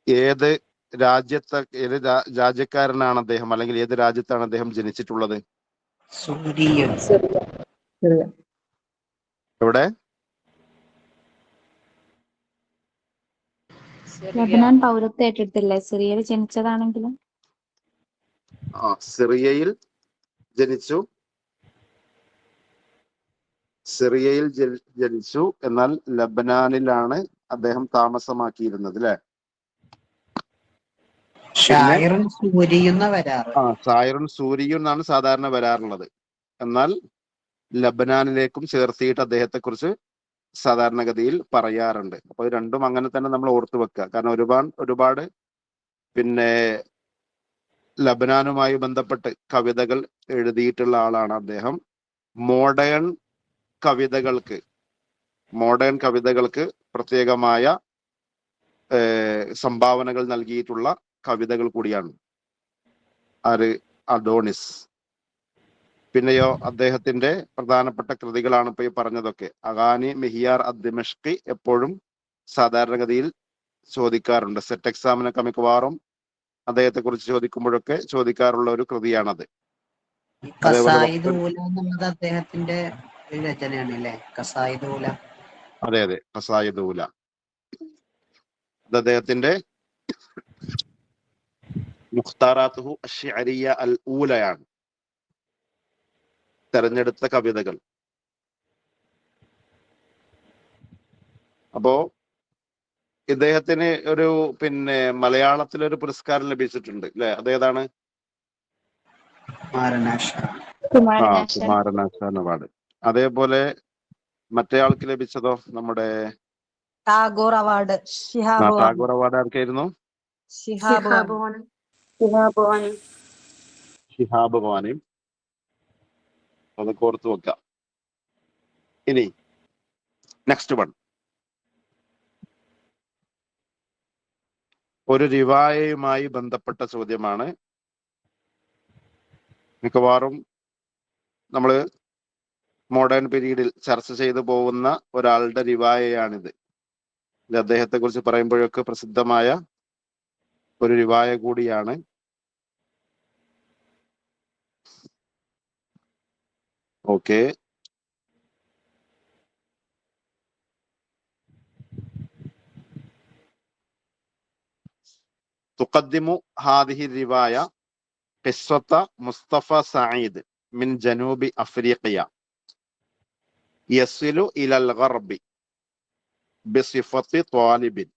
ഏത് രാജ്യക്കാരനാണ് അദ്ദേഹം, അല്ലെങ്കിൽ ഏത് രാജ്യത്താണ് അദ്ദേഹം ജനിച്ചിട്ടുള്ളത്? സൂരിയൻ. എവിടെ? ലബനാൻ പൗരത്വം ഏറ്റെടുത്തില്ലേ സിറിയയിൽ ജനിച്ചതാണെങ്കിലും? സിറിയയിൽ ജനിച്ചു. സിറിയയിൽ ജനിച്ചു, എന്നാൽ ലബനാനിലാണ് അദ്ദേഹം താമസമാക്കിയിരുന്നത് അല്ലെ? ഷായിറുൻ സൂരിയെന്ന വരാറ്. ഷായിറുൻ സൂരിയു എന്നാണ് സാധാരണ വരാറുള്ളത്. എന്നാൽ ലബനാനിലേക്കും ചേർത്തിയിട്ട് അദ്ദേഹത്തെ കുറിച്ച് സാധാരണഗതിയിൽ പറയാറുണ്ട്. അപ്പൊ ഇത് രണ്ടും അങ്ങനെ തന്നെ നമ്മൾ ഓർത്തു വെക്കുക. കാരണം ഒരുപാട് പിന്നെ ലബനാനുമായി ബന്ധപ്പെട്ട് കവിതകൾ എഴുതിയിട്ടുള്ള ആളാണ് അദ്ദേഹം. മോഡേൺ കവിതകൾക്ക് പ്രത്യേകമായ സംഭാവനകൾ നൽകിയിട്ടുള്ള കവിതകൾ കൂടിയാണ് അഡോണിസ്. പിന്നെയോ അദ്ദേഹത്തിന്റെ പ്രധാനപ്പെട്ട കൃതികളാണ് ഇപ്പൊ ഈ പറഞ്ഞതൊക്കെ. അഗാനി മിഹിയാർ അദ്ദിമഷ്കി എപ്പോഴും സാധാരണഗതിയിൽ ചോദിക്കാറുണ്ട്. സെറ്റ് എക്സാമിനൊക്കെ മിക്കവാറും അദ്ദേഹത്തെ കുറിച്ച് ചോദിക്കുമ്പോഴൊക്കെ ചോദിക്കാറുള്ള ഒരു കൃതിയാണത്. അദ്ദേഹത്തിന്റെ രചനയാണ് അല്ലേ ഖസായിദൂല? അതെ, ഖസായിദൂല അത് അദ്ദേഹത്തിന്റെ മുഖ്താറാത്തുഹു അശ്ശഅരിയ അൽ ഊലയാണ്, തെരഞ്ഞെടുത്ത കവിതകൾ. അപ്പോ ഇദ്ദേഹത്തിന് ഒരു മലയാളത്തിലൊരു പുരസ്കാരം ലഭിച്ചിട്ടുണ്ട് അല്ലെ? അതേതാണ്? കുമാരനാശാൻ അവാർഡ്. അതേപോലെ മറ്റേ ആൾക്ക് ലഭിച്ചതോ? നമ്മുടെ ടാഗോർ അവാർഡ്. ടാഗോർ അവാർഡ് ആർക്കായിരുന്നു? ഷിഹാബ് വാനി. അതൊക്കെ ഓർത്ത് വെക്കാം. ഇനി നെക്സ്റ്റ് വൺ, ഒരു റിവായയുമായി ബന്ധപ്പെട്ട ചോദ്യമാണ്. മിക്കവാറും നമ്മൾ മോഡേൺ പീരീഡിൽ ചർച്ച ചെയ്തു പോകുന്ന ഒരാളുടെ റിവായയാണിത്. അദ്ദേഹത്തെ കുറിച്ച് പറയുമ്പോഴൊക്കെ പ്രസിദ്ധമായ ഒരു റിവായ കൂടിയാണ്. ഓക്കെ, തുഖദ്ദിമു ഹാദിഹി റിവായ ഖിസ്സത മുസ്തഫ സഈദ് മിൻ ജനൂബി അഫ്രീഖിയ യസിലു ഇലൽ ഗർബി ബിസിഫത്തി ത്വാലിബിൻ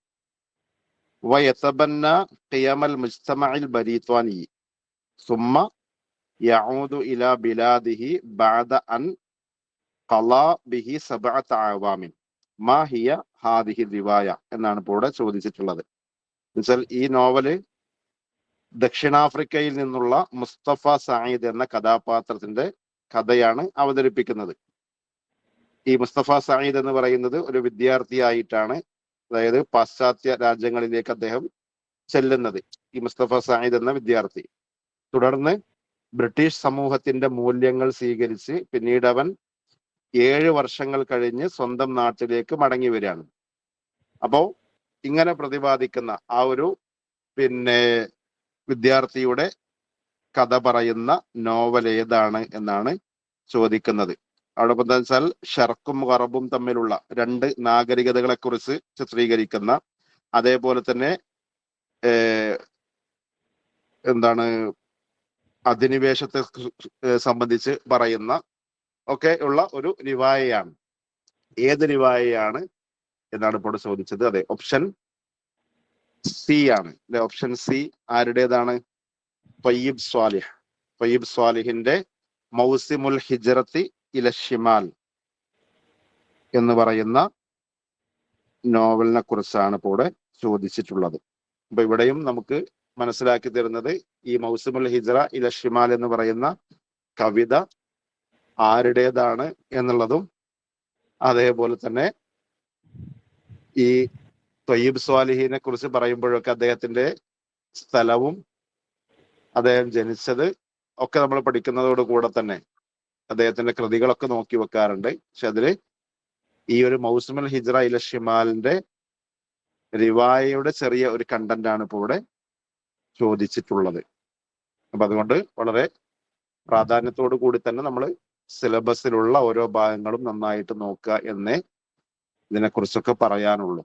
വയതബന്ന ഖിയമൽ മുജ്തമഇൽ ബരീത്വാനി സുമ്മ യഊദു ഇലാ ബിലാദിഹി ബഅദ അൻ ഖലാ ബിഹി സബഅത അവാമിൻ മാ ഹിയ ഹാദിഹി റിവായ എന്നാണ് ഇപ്പോൾ ഇവിടെ ചോദിച്ചിട്ടുള്ളത്. എന്നുവെച്ചാൽ ഈ നോവല് ദക്ഷിണാഫ്രിക്കയിൽ നിന്നുള്ള മുസ്തഫ സഈദ് എന്ന കഥാപാത്രത്തിന്റെ കഥയാണ് അവതരിപ്പിക്കുന്നത്. ഈ മുസ്തഫ സഈദ് എന്ന് പറയുന്നത് ഒരു വിദ്യാർത്ഥിയായിട്ടാണ്, അതായത് പാശ്ചാത്യ രാജ്യങ്ങളിലേക്ക് അദ്ദേഹം ചെല്ലുന്നത്. ഈ മുസ്തഫ സഈദ് എന്ന വിദ്യാർത്ഥി തുടർന്ന് ബ്രിട്ടീഷ് സമൂഹത്തിന്റെ മൂല്യങ്ങൾ സ്വീകരിച്ച് പിന്നീട് അവൻ 7 വർഷങ്ങൾ കഴിഞ്ഞ് സ്വന്തം നാട്ടിലേക്ക് മടങ്ങി വരികയാണ്. അപ്പോ ഇങ്ങനെ പ്രതിപാദിക്കുന്ന ആ ഒരു വിദ്യാർത്ഥിയുടെ കഥ പറയുന്ന നോവൽ ഏതാണ് എന്നാണ് ചോദിക്കുന്നത്. അവിടെ എന്താ വെച്ചാൽ ഷർക്കും ഗറബും തമ്മിലുള്ള 2 നാഗരികതകളെ കുറിച്ച് ചിത്രീകരിക്കുന്ന, അതേപോലെ തന്നെ അധിനിവേശത്തെ സംബന്ധിച്ച് പറയുന്ന ഒക്കെ ഉള്ള ഒരു റിവായയാണ്. ഏത് റിവായയാണ് എന്നാണ് ഇപ്പോൾ ചോദിച്ചത്. അതെ, ഓപ്ഷൻ സി ആണ്. ഓപ്ഷൻ സി ആരുടേതാണ്? ത്വയ്യിബ് സ്വാലിഹിന്റെ മൗസിമുൽ ഹിജ്റത്തി ഇല ഷിമാൽ എന്ന് പറയുന്ന നോവലിനെ കുറിച്ചാണ് ഇപ്പോൾ ചോദിച്ചിട്ടുള്ളത്. അപ്പൊ ഇവിടെയും നമുക്ക് മനസ്സിലാക്കി തരുന്നത് ഈ മൗസിമുൽ ഹിജ്റ ഇല ഷിമാൽ എന്ന് പറയുന്ന കവിത ആരുടേതാണ് എന്നുള്ളതും, അതേപോലെ തന്നെ ഈ ത്വയ്യിബ് സ്വാലിഹിനെ കുറിച്ച് പറയുമ്പോഴൊക്കെ അദ്ദേഹത്തിന്റെ സ്ഥലവും അദ്ദേഹം ജനിച്ചത് ഒക്കെ നമ്മൾ പഠിക്കുന്നതോട് കൂടെ തന്നെ അദ്ദേഹത്തിന്റെ കൃതികളൊക്കെ നോക്കി വെക്കാറുണ്ട്. പക്ഷെ അതില് ഈ ഒരു മൗസിമുൽ ഹിജ്റ ഇല ഷിമാലിന്റെ റിവായയുടെ ചെറിയ ഒരു കണ്ടന്റ് ആണ് ഇപ്പോൾ ഇവിടെ ചോദിച്ചിട്ടുള്ളത്. അപ്പൊ അതുകൊണ്ട് വളരെ പ്രാധാന്യത്തോടു കൂടി തന്നെ നമ്മൾ സിലബസിലുള്ള ഓരോ ഭാഗങ്ങളും നന്നായിട്ട് നോക്കുക എന്നേ ഇതിനെക്കുറിച്ചൊക്കെ പറയാനുള്ളൂ.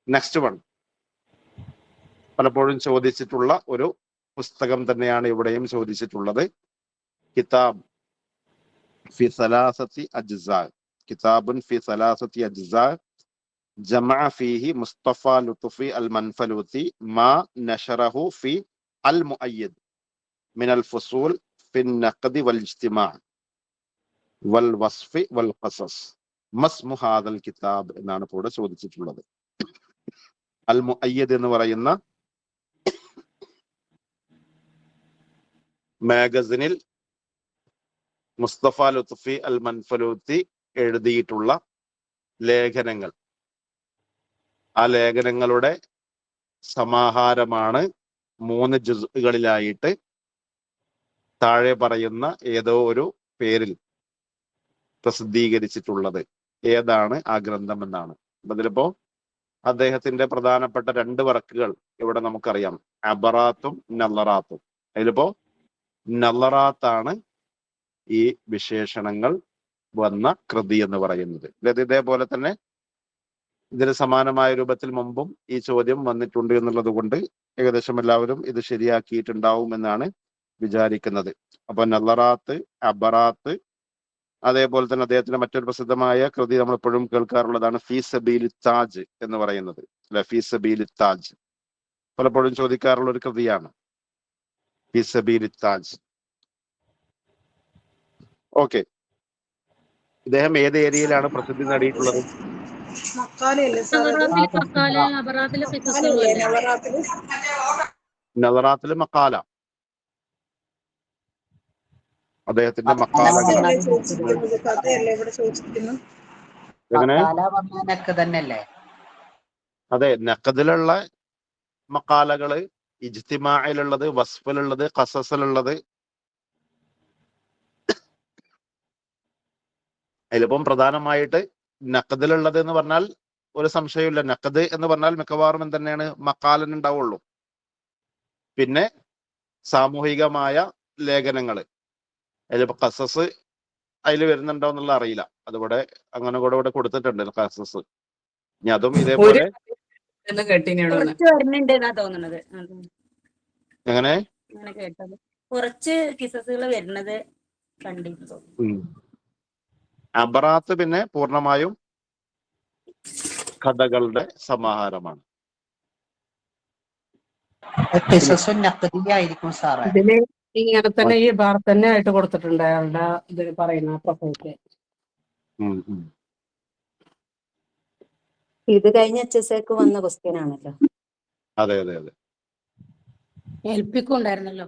നെക്സ്റ്റ് വൺ, പലപ്പോഴും ചോദിച്ചിട്ടുള്ള ഒരു പുസ്തകം തന്നെയാണ് ഇവിടെയും ചോദിച്ചിട്ടുള്ളത്. കിതാബ് ഫി സലാസത്തി അജ്സാ, കിതാബുൻ ഫി സലാസത്തി അജ്സാ ജമഅ ഫീഹി മുസ്തഫ ലുത്ഫി അൽ മൻഫലൂത്തി മാ നശറഹു ഫി അൽ മുഅയ്യിദ് മിനൽ ഫുസൂൽ ഫി നഖദി വൽ ഇജ്തിമാ വൽ വസ്ഫി വൽ ഖസസ് മസ്മു ഹാദൽ കിതാബ് എന്നാണ് ഇവിടെ ചോദിച്ചിട്ടുള്ളത്. അൽ മുഅയ്യിദ് എന്ന് പറയുന്ന മാഗസിനിൽ മുസ്തഫ ലുത്ഫി അൽ മൻഫലൂത്തി എഴുതിയിട്ടുള്ള ലേഖനങ്ങൾ, ആ ലേഖനങ്ങളുടെ സമാഹാരമാണ് 3 ജുസുകളിലായിട്ട് താഴെ പറയുന്ന ഏതോ ഒരു പേരിൽ പ്രസിദ്ധീകരിച്ചിട്ടുള്ളത്. ഏതാണ് ആ ഗ്രന്ഥം എന്നാണ്. അതിലിപ്പോ അദ്ദേഹത്തിന്റെ പ്രധാനപ്പെട്ട 2 വർക്കുകൾ ഇവിടെ നമുക്കറിയാം, അബറാത്തും നല്ലറാത്തും. അതിലിപ്പോ നല്ലറാത്താണ് ഈ വിശേഷണങ്ങൾ വന്ന കൃതി എന്ന് പറയുന്നത്. ഇതേപോലെ തന്നെ ഇതിന് സമാനമായ രൂപത്തിൽ മുമ്പും ഈ ചോദ്യം വന്നിട്ടുണ്ട് എന്നുള്ളത് കൊണ്ട് ഏകദേശം എല്ലാവരും ഇത് ശരിയാക്കിയിട്ടുണ്ടാവും എന്നാണ് വിചാരിക്കുന്നത്. അപ്പൊ നല്ലറാത്ത്, അബറാത്ത്, അതേപോലെ തന്നെ അദ്ദേഹത്തിന്റെ മറ്റൊരു പ്രസിദ്ധമായ കൃതി നമ്മൾ എപ്പോഴും കേൾക്കാറുള്ളതാണ് ഫീ സബീൽ താജ് എന്ന് പറയുന്നത്, അല്ലെ? ഫീ സബീൽ താജ് പലപ്പോഴും ചോദിക്കാറുള്ള ഒരു കൃതിയാണ് ഫീ സബീൽ താജ്. ഓക്കെ, ഇദ്ദേഹം ഏത് ഏരിയയിലാണ് പ്രസിദ്ധി നേടിയിട്ടുള്ളത്? നവറാത്തില് മക്കാല, അദ്ദേഹത്തിന്റെ മക്കാലകളാണ്. എങ്ങനെ? തന്നെയല്ലേ? അതെ, നഖദിലുള്ള മക്കാലകള്, ഇജ്തിമാഇലുള്ളത്, വസ്ഫിലുള്ളത്, ഖസസിലുള്ളത്. അതിലിപ്പം പ്രധാനമായിട്ട് നഖദിലുള്ളത് എന്ന് പറഞ്ഞാൽ ഒരു സംശയമില്ല, നഖദ് എന്ന് പറഞ്ഞാൽ മിക്കവാറും എന്ത് മക്കാലൻ ഉണ്ടാവുള്ളൂ. പിന്നെ സാമൂഹികമായ ലേഖനങ്ങള്, അതിലിപ്പോ ഖസസ് അതിൽ വരുന്നുണ്ടോ എന്നുള്ള അറിയില്ല. അതിവിടെ അങ്ങനെ കൂടെ കൊടുത്തിട്ടുണ്ട് ഖസസ്. ഇനി അതും ഇതേപോലെ എങ്ങനെ കുറച്ച് കിസസുകൾ വരുന്നത് കണ്ടിരുന്നു. അബറാത്ത് പിന്നെ പൂർണ്ണമായും കഥകളുടെ സമാഹാരമാണ്. ഇതില് ഇങ്ങനെ തന്നെ ഈ ബാർ തന്നെ ആയിട്ട് കൊടുത്തിട്ടുണ്ട് അയാളുടെ ഇത് പറയുന്ന പ്രൊഫൈല്. ഇത് കഴിഞ്ഞ HSAക്ക് വന്ന ക്വസ്റ്റ്യൻ ആണല്ലോ. അതെ അതെ അതെ, ഏൽപ്പിക്കും ഉണ്ടായിരുന്നല്ലോ.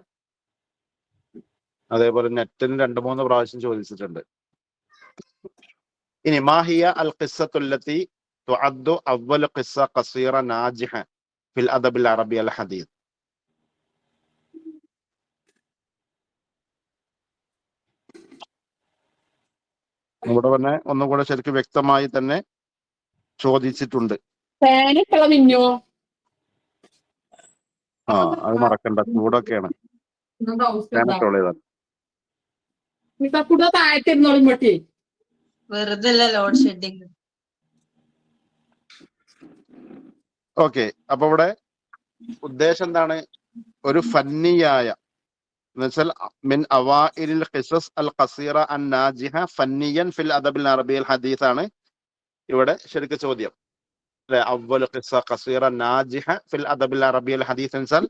അതേപോലെ നെറ്റിന് 2-3 പ്രാവശ്യം ചോദിച്ചിട്ടുണ്ട്. ഇനി മാഹിയ അൽ ഖിസ്സത്തുല്ലത്തി തുഅദ്ദു അവ്വൽ ഖിസ്സ ഖസീറ നാജിഹ ഫിൽ അദബിൽ അറബി അൽ ഹദീസ്. ഇവിടെ തന്നെ ഒന്നുകൂടെ ശരിക്കും വ്യക്തമായി തന്നെ ചോദിച്ചിട്ടുണ്ട്. അത് മറക്കണ്ട, ചൂടൊക്കെയാണ്. വെറുതെ ലോഡ് ഷെഡിങ്. ഓക്കെ, അപ്പൊ ഇവിടെ ഉദ്ദേശം എന്താണ്? ഒരു ഫന്നിയായ എന്നുവെച്ചാൽ മിൻ അവാഇലിൽ ഖിസസ് അൽ ഖസീറ അൻ നാജിഹ ഫന്നിയൻ ഫിൽ അദബിൽ അറബിയൽ ഹദീസ് ആണ് ഇവിടെ ശരിക്കും ചോദ്യം, അല്ലെ? അവ്വൽ ഖിസ്സ ഖസീറ നാജിഹ ഫിൽ അദബിൽ അറബിയൽ ഹദീസ് എന്നുവെച്ചാൽ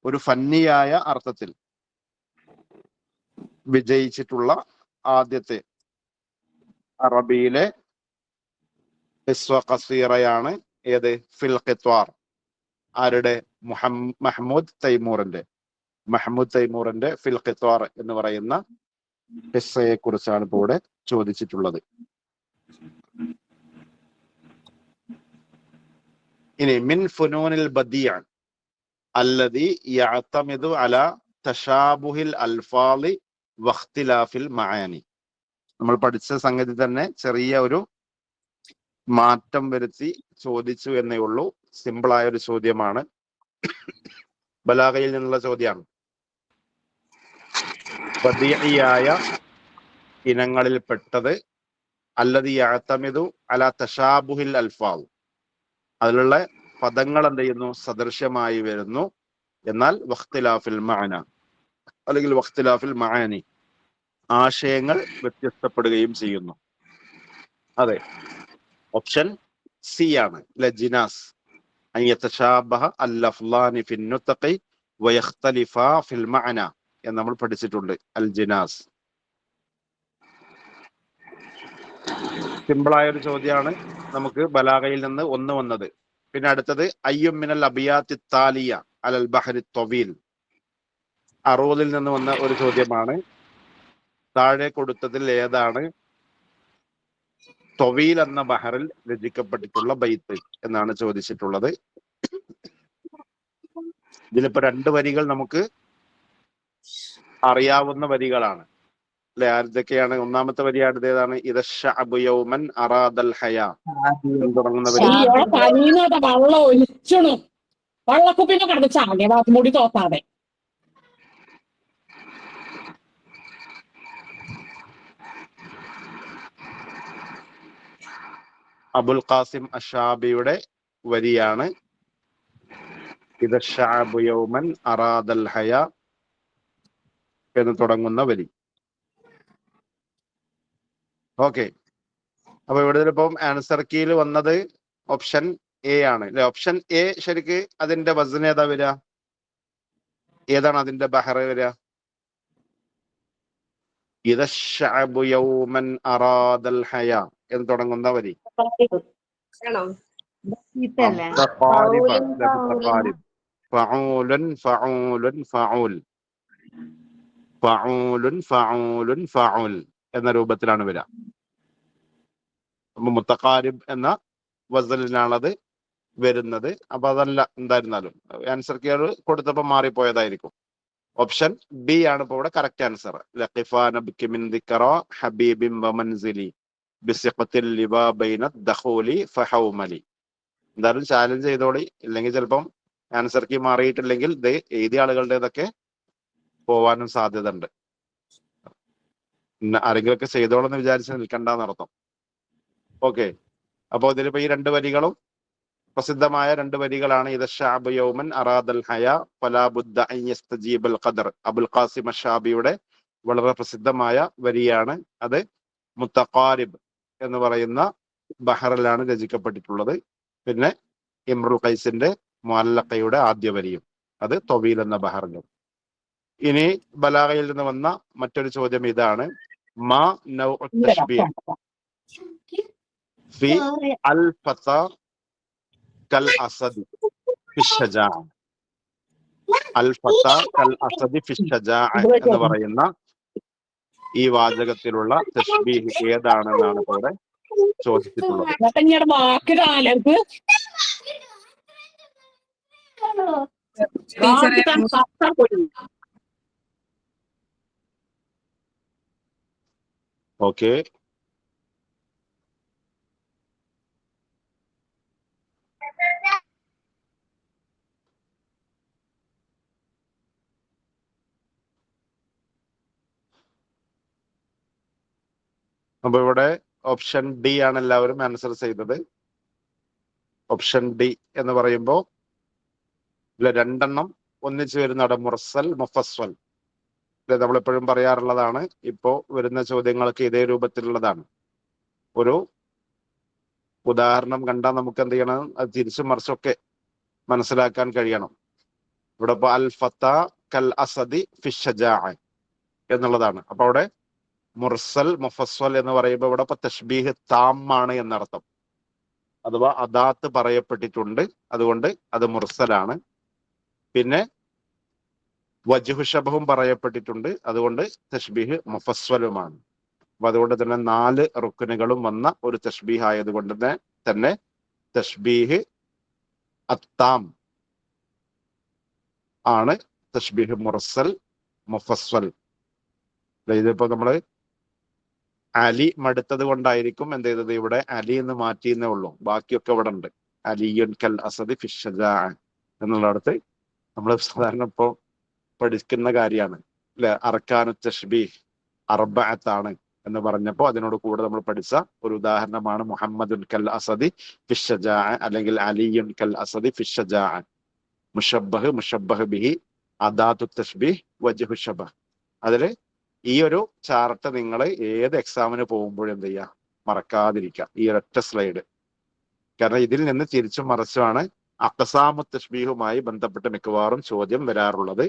ഒരു ഫന്നിയായ അർത്ഥത്തിൽ വിജയിച്ചിട്ടുള്ള ആദ്യത്തെ അറബിയിലെ ഖിസ്സ ഖസീറയാണ് ഏത്? ഫിൽ ഖിത്വാർ. ആരുടെ? മഹ്മൂദ് തൈമൂറിന്റെ ഫിൽ ഖിത്വാർ എന്ന് പറയുന്ന ഖിസ്സയെ കുറിച്ചാണ് ഇപ്പോൾ ഇവിടെ ചോദിച്ചിട്ടുള്ളത്. ഇനി മിൻ ഫുനൂനിൽ ബദിഅ അല്ലദി യഅ്തമിദു അലാ തശാബുഹിൽ അൽഫാളി വഖ്തിലാഫിൽ മആനി. നമ്മൾ പഠിച്ച സംഗതി തന്നെ ചെറിയ ഒരു മാറ്റം വരുത്തി ചോദിച്ചു എന്നേ ഉള്ളൂ. സിമ്പിളായ ഒരു ചോദ്യമാണ്, ബലാഗയിൽ നിന്നുള്ള ചോദ്യമാണ്. ബദീഇയായ ഇനങ്ങളിൽപ്പെട്ടത് അല്ലദീ യഅ്തമിദു അലാ തശാബുഹിൽ അൽഫാദ്, അതിലുള്ള പദങ്ങൾ എന്ത് ചെയ്യുന്നു, സദൃശ്യമായി വരുന്നു. എന്നാൽ വഖ്തിലാഫിൽ മഅന, അല്ലെങ്കിൽ വഖ്തിലാഫിൽ മആനി, ആശയങ്ങൾ വ്യത്യസ്തപ്പെടുകയും ചെയ്യുന്നു. അതെ, ഓപ്ഷൻ സി ആണ് ലജിനാസ്. അൻ യതശാബഹ അൽ-ലഫ്ളാനി ഫിൻ നുത്ഖി വയഖ്തലിഫാ ഫിൽ മഅന എന്ന് നമ്മൾ പഠിച്ചിട്ടുണ്ട്. അൽ ജിനാസ്. സിമ്പിളായ ഒരു ചോദ്യമാണ്, നമുക്ക് ബലാഗയിൽ നിന്ന് ഒന്ന് വന്നത്. പിന്നെ അടുത്തത് അയ്യും മിനൽ അബിയാത്തി താലിയ അലൽ ബഹരി ത്വവീൽ, അറൂദിൽ നിന്ന് വന്ന ഒരു ചോദ്യമാണ്. താഴെ കൊടുത്തതിൽ ഏതാണ് ത്വവീൽ എന്ന ബഹറിൽ രചിക്കപ്പെട്ടിട്ടുള്ള ബൈത്ത് എന്നാണ് ചോദിച്ചിട്ടുള്ളത്. ഇതിലിപ്പോ 2 വരികൾ നമുക്ക് അറിയാവുന്ന വരികളാണ് അല്ലെ? ആരുതൊക്കെയാണ്? ഒന്നാമത്തെ വരി ആരുടേതാണ്? ഇദശ്ശഅബു യൗമൻ അറാദൽ ഹയാ എന്ന് തുടങ്ങുന്ന വരി. പനീന്നോട്ടെ വെള്ളം ഒലിച്ചണു, വെള്ളക്കുപ്പിന്റെ കിടന്ന് ചാടിയ മുടി തോത്താതെ. അബുൽ ഖാസിം അഷാബിയുടെ വരിയാണ് ഇദശ്ശഅബു യൗമൻ അറാദൽ ഹയാ എന്ന് തുടങ്ങുന്ന വരി. ഓക്കെ, അപ്പൊ ഇവിടെ ഇപ്പം ആൻസർ കീയിൽ വന്നത് ഓപ്ഷൻ എ ആണ് അല്ലെ? ഓപ്ഷൻ എ ശരിക്ക് അതിന്റെ വസൻ ഏതാ വരിക? ഏതാണ് അതിന്റെ ബഹർ വരിക? ഇദശ്ശഅബു യൗമൻ അറാദൽ ഹയാ എന്ന് തുടങ്ങുന്ന വരി. ഫഊലുൻ ഫഊലുൻ ഫഊൽ, ഫഊലുൻ ഫഊലുൻ ഫഊൽ എന്ന രൂപത്തിലാണ് വരിക. മുത്തഖാരിബ് എന്ന വസലിനാണത് വരുന്നത്. അപ്പൊ അതല്ല, എന്തായിരുന്നാലും ആൻസർ കീ കൊടുത്തപ്പോ മാറിപ്പോയതായിരിക്കും. ഓപ്ഷൻ ബി ആണ് ഇപ്പൊ ഇവിടെ കറക്റ്റ് ആൻസർ. ലഖിഫാന ബിക മിൻ ദിക്റ ഹബീബിൻ വമൻസിലി ബിസിഖത്തിൽ ലിബാ ബൈന ദഖൂലി ഫഹൗമലി. എന്തായാലും ചാലഞ്ച് ചെയ്തോളി, ഇല്ലെങ്കിൽ ചിലപ്പം ആൻസർ കീ മാറിയിട്ടില്ലെങ്കിൽ ഇത് എഴുതിയ ആളുകളുടേതൊക്കെ പോവാനും സാധ്യത ഉണ്ട്. ആരെങ്കിലുമൊക്കെ ചെയ്തോളെന്ന് വിചാരിച്ച് നിൽക്കണ്ടെന്നർത്ഥം. ഓക്കെ, അപ്പോ ഇതിലിപ്പോ ഈ 2 വരികളും പ്രസിദ്ധമായ 2 വരികളാണ്. ഇദശ്ശഅബു യൗമൻ അറാദൽ ഹയാ ഫലാ ബുദ്ദ അൻ യസ്തജീബൽ ഖദർ, അബുൽ ഖാസിം അഷാബിയുടെ വളരെ പ്രസിദ്ധമായ വരിയാണ്. അത് മുത്തഖാരിബ് എന്ന് പറയുന്ന ബഹറിലാണ് രചിക്കപ്പെട്ടിട്ടുള്ളത്. പിന്നെ ഇംറുൽ ഖൈസിന്റെ മുഅല്ലഖയുടെ ആദ്യ വരിയും അത് ത്വവീൽ എന്ന ബഹറിലും. ഇനി ബലാഗയിൽ നിന്ന് വന്ന മറ്റൊരു ചോദ്യം ഇതാണ്. മാ നൗഉ തശ്ബീഹ് ഫി അൽ ഫത കൽ അസദി ഫി ഷജാഅ. അൽ ഫത കൽ അസദി ഫി ഷജാഅ എന്ന് പറയുന്ന ഈ വാചകത്തിലുള്ള തശ്ബീഹ് ഏതാണെന്നാണ് ഇവിടെ ചോദിച്ചിട്ടുള്ളത്. ഓക്കെ, അപ്പൊ ഇവിടെ ഓപ്ഷൻ ഡി ആണ് എല്ലാവരും ആൻസർ ചെയ്തത്. ഓപ്ഷൻ ഡി എന്ന് പറയുമ്പോൾ ഇതിലെ 2 എണ്ണം ഒന്നിച്ചു വരുന്നതാണ്. മുർസൽ മുഫസ്സൽ നമ്മളെപ്പോഴും പറയാറുള്ളതാണ്. ഇപ്പോ വരുന്ന ചോദ്യങ്ങൾക്ക് ഇതേ രൂപത്തിലുള്ളതാണ്. ഒരു ഉദാഹരണം കണ്ടാൽ നമുക്ക് എന്ത് ചെയ്യണം, അത് തിരിച്ചും മറിച്ചൊക്കെ മനസ്സിലാക്കാൻ കഴിയണം. ഇവിടെ ഇപ്പൊ അൽ ഫത കൽ അസദി ഫി ഷജാഅ എന്നുള്ളതാണ്. അപ്പൊ അവിടെ മുർസൽ മുഫസ്സൽ എന്ന് പറയുമ്പോൾ ഇവിടെ ഇപ്പൊ തശ്ബീഹ് താമാണ് എന്നർത്ഥം, അഥവാ അദാത്ത് പറയപ്പെട്ടിട്ടുണ്ട്, അതുകൊണ്ട് അത് മുർസലാണ്. പിന്നെ വജ്ഹു ശബഹും പറയപ്പെട്ടിട്ടുണ്ട്, അതുകൊണ്ട് തശ്ബീഹ് മുഫസ്സലുമാണ്. അപ്പൊ അതുകൊണ്ട് തന്നെ 4 റുക്നുകളും വന്ന ഒരു തശ്ബീഹ് ആയതുകൊണ്ട് തന്നെ തശ്ബീഹ് അത്താം ആണ് തശ്ബീഹ് മുർസൽ മുഫസ്സൽ. ഇതിപ്പോ നമ്മള് അലി മടുത്തത് കൊണ്ടായിരിക്കും എന്ത് ചെയ്തത്, ഇവിടെ അലി എന്ന് മാറ്റിയെന്നേ ഉള്ളൂ. ബാക്കിയൊക്കെ ഇവിടെ ഉണ്ട്. അലിയുൻ കൽ അസദി ഫി ഷജാഅ എന്നുള്ളിടത്ത് നമ്മൾ സാധാരണ ഇപ്പോ പഠിക്കുന്ന കാര്യമാണ്. അർക്കാനു തശ്ബീഹ് അർബഅത്താണ് എന്ന് പറഞ്ഞപ്പോൾ അതിനോട് കൂടെ നമ്മൾ പഠിച്ച ഒരു ഉദാഹരണമാണ് മുഹമ്മദുൻ കൽ അസദി ഫിശ്ശജാ, അല്ലെങ്കിൽ അലിയുൻ കൽ അസദി ഫിശ്ശജാ. മുഷബ്ബഹ്, മുഷബ്ബഹ് ബിഹി, അദാത്തു തശ്ബീഹ്, വജ്ഹു ശബഹ്. അതില് ഈ ഒരു ചാർട്ട് നിങ്ങൾ ഏത് എക്സാമിന് പോകുമ്പോഴും എന്ത് ചെയ്യുക, മറക്കാതിരിക്കുക ഈ ഒരൊറ്റ സ്ലൈഡ്. കാരണം ഇതിൽ നിന്ന് തിരിച്ചും മറിച്ചുമാണ് അഖ്സാമു തശ്ബീഹുമായി ബന്ധപ്പെട്ട് മിക്കവാറും ചോദ്യം വരാറുള്ളത്.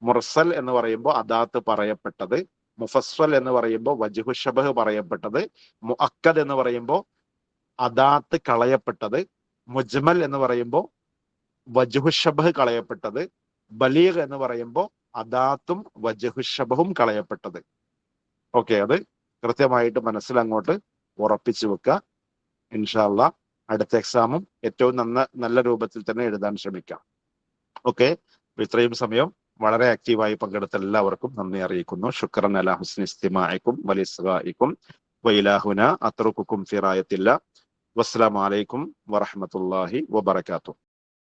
മുർസൽ എന്ന് പറയുമ്പോൾ അദാത്ത് പറയപ്പെട്ടത്, മുഫസ്വൽ എന്ന് പറയുമ്പോൾ വജ്ഹു ശബഹ് പറയപ്പെട്ടത്, മുഅക്കദ് എന്ന് പറയുമ്പോൾ അദാത്ത് കളയപ്പെട്ടത്, മുജ്മൽ എന്ന് പറയുമ്പോൾ വജ്ഹു ശബഹ് കളയപ്പെട്ടത്, ബലീഗ് എന്ന് പറയുമ്പോൾ അദാത്തും വജ്ഹു ശബഹും കളയപ്പെട്ടത്. ഓക്കെ, അത് കൃത്യമായിട്ട് മനസ്സിലങ്ങോട്ട് ഉറപ്പിച്ചു വെക്കുക. ഇൻഷാ അല്ലാഹ് അടുത്ത എക്സാമും ഏറ്റവും നല്ല രൂപത്തിൽ തന്നെ എഴുതാൻ ശ്രമിക്കാം. ഓക്കെ, ഇത്രയും സമയം വളരെ ആക്റ്റീവായി പങ്കെടുത്ത എല്ലാവർക്കും നന്ദി അറിയിക്കുന്നു. ശുക്രൻ അലാ ഹുസ്നി ഇസ്തിമാഇക്കും വലിസ്ഗാഇക്കും വഇലാഹുന അത്റുകുക്കും ഫി റായത്തില്ലാ. വസ്സലാമു അലൈക്കും വറഹ്മത്തുള്ളാഹി വബറകാതുഹു.